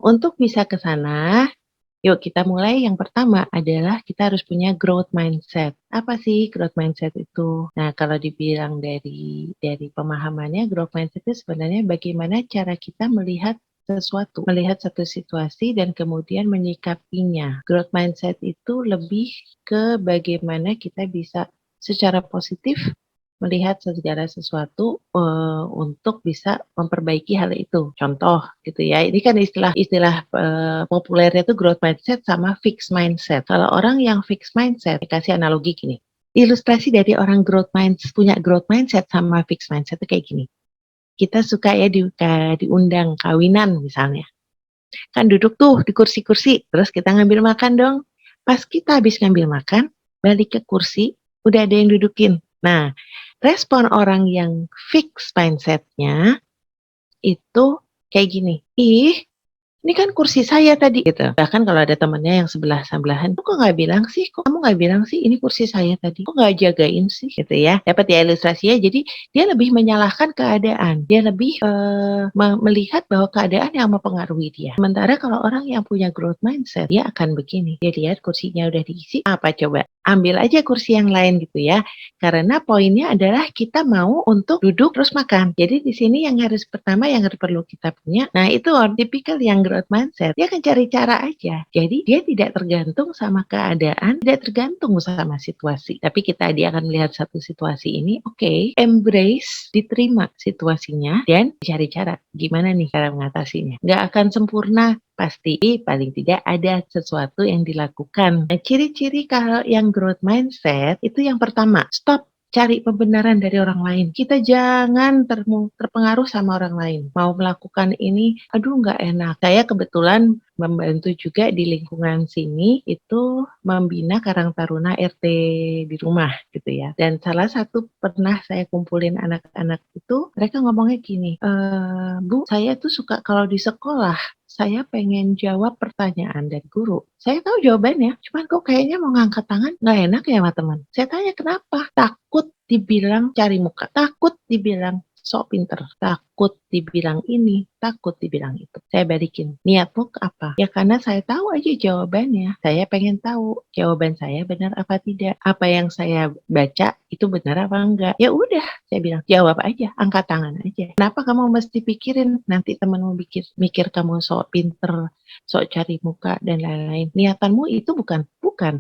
Untuk bisa ke sana, yuk kita mulai yang pertama adalah kita harus punya growth mindset. Apa sih growth mindset itu? Nah, kalau dibilang dari pemahamannya, growth mindset itu sebenarnya bagaimana cara kita melihat sesuatu, melihat satu situasi dan kemudian menyikapinya. Growth mindset itu lebih ke bagaimana kita bisa secara positif melihat segala sesuatu untuk bisa memperbaiki hal itu. Contoh gitu ya, ini kan istilah populernya itu growth mindset sama fixed mindset. Kalau orang yang fixed mindset, kasih analogi gini. Ilustrasi dari orang punya growth mindset sama fixed mindset itu kayak gini. Kita suka ya diundang kawinan misalnya. Kan duduk tuh di kursi-kursi, terus kita ngambil makan dong. Pas kita habis ngambil makan, balik ke kursi, udah ada yang dudukin. Nah, respon orang yang fix mindset-nya itu kayak gini, ih ini kan kursi saya tadi gitu. Bahkan kalau ada temennya yang sebelah-sebelahan, kok nggak bilang sih? Kok kamu nggak bilang sih ini kursi saya tadi? Kok nggak jagain sih? Gitu ya. Dapat ya ilustrasinya. Jadi dia lebih menyalahkan keadaan. Dia lebih melihat bahwa keadaan yang mempengaruhi dia. Sementara kalau orang yang punya growth mindset, dia akan begini. Dia lihat kursinya udah diisi, apa coba? Ambil aja kursi yang lain gitu ya. Karena poinnya adalah kita mau untuk duduk terus makan. Jadi di sini yang harus pertama yang perlu kita punya, nah itu tipikal yang growth mindset. Dia akan cari cara aja. Jadi dia tidak tergantung sama keadaan, tidak tergantung sama situasi. Tapi dia akan melihat satu situasi ini, oke, embrace, diterima situasinya dan cari cara. Gimana nih cara mengatasinya? Nggak akan sempurna, pasti paling tidak ada sesuatu yang dilakukan. Nah, ciri-ciri kalau yang growth mindset itu yang pertama, stop cari pembenaran dari orang lain. Kita jangan terpengaruh sama orang lain. Mau melakukan ini, aduh nggak enak. Saya kebetulan membantu juga di lingkungan sini itu membina Karang Taruna RT di rumah gitu ya. Dan salah satu pernah saya kumpulin anak-anak itu, mereka ngomongnya gini, Bu, saya tuh suka kalau di sekolah saya pengen jawab pertanyaan dari guru. Saya tahu jawabannya, cuman kok kayaknya mau ngangkat tangan nggak enak ya sama teman. Saya tanya kenapa? Takut dibilang cari muka, takut dibilang sok pinter, takut dibilang ini, takut dibilang itu. Saya balikin, niatmu apa? Ya karena saya tahu aja jawabannya. Saya pengen tahu jawaban saya benar apa tidak. Apa yang saya baca itu benar apa enggak. Ya udah, saya bilang jawab aja, angkat tangan aja. Kenapa kamu mesti pikirin nanti temanmu mikir kamu sok pinter, sok cari muka dan lain-lain. Niatanmu itu bukan.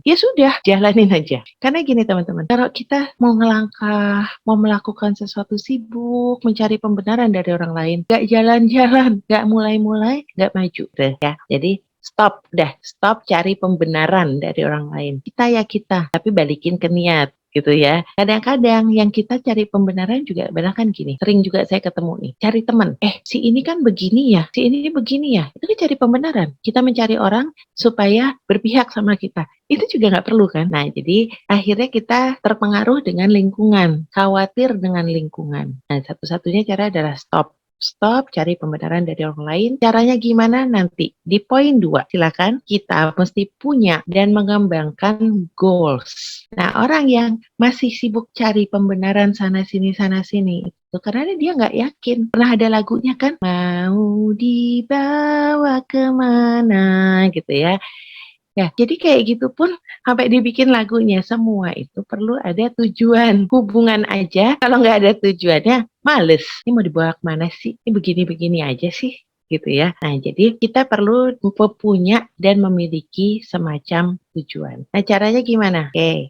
Ya sudah, jalanin aja. Karena gini teman-teman, kalau kita mau ngelangkah, mau melakukan sesuatu sibuk, mencari pembenaran dari orang lain, gak jalan-jalan, gak mulai-mulai, gak maju. Deh, ya. Jadi stop cari pembenaran dari orang lain. Kita ya kita, tapi balikin ke niat gitu ya. Kadang-kadang yang kita cari pembenaran juga bahkan gini. Sering juga saya ketemu nih, cari teman. Si ini kan begini ya, si ini begini ya. Itu kan cari pembenaran. Kita mencari orang supaya berpihak sama kita. Itu juga nggak perlu kan? Nah, jadi akhirnya kita terpengaruh dengan lingkungan, khawatir dengan lingkungan. Nah, satu-satunya cara adalah stop. Stop, cari pembenaran dari orang lain. Caranya gimana nanti? Di poin 2, silakan kita mesti punya dan mengembangkan goals. Nah, orang yang masih sibuk cari pembenaran sana sini itu karena dia nggak yakin. Pernah ada lagunya kan? Mau dibawa kemana gitu ya. Ya, jadi kayak gitu pun sampai dibikin lagunya semua itu perlu ada tujuan. Hubungan aja kalau nggak ada tujuannya males. Ini mau dibawa kemana sih? Ini begini-begini aja sih gitu ya. Nah, jadi kita perlu punya dan memiliki semacam tujuan. Nah, caranya gimana? Oke,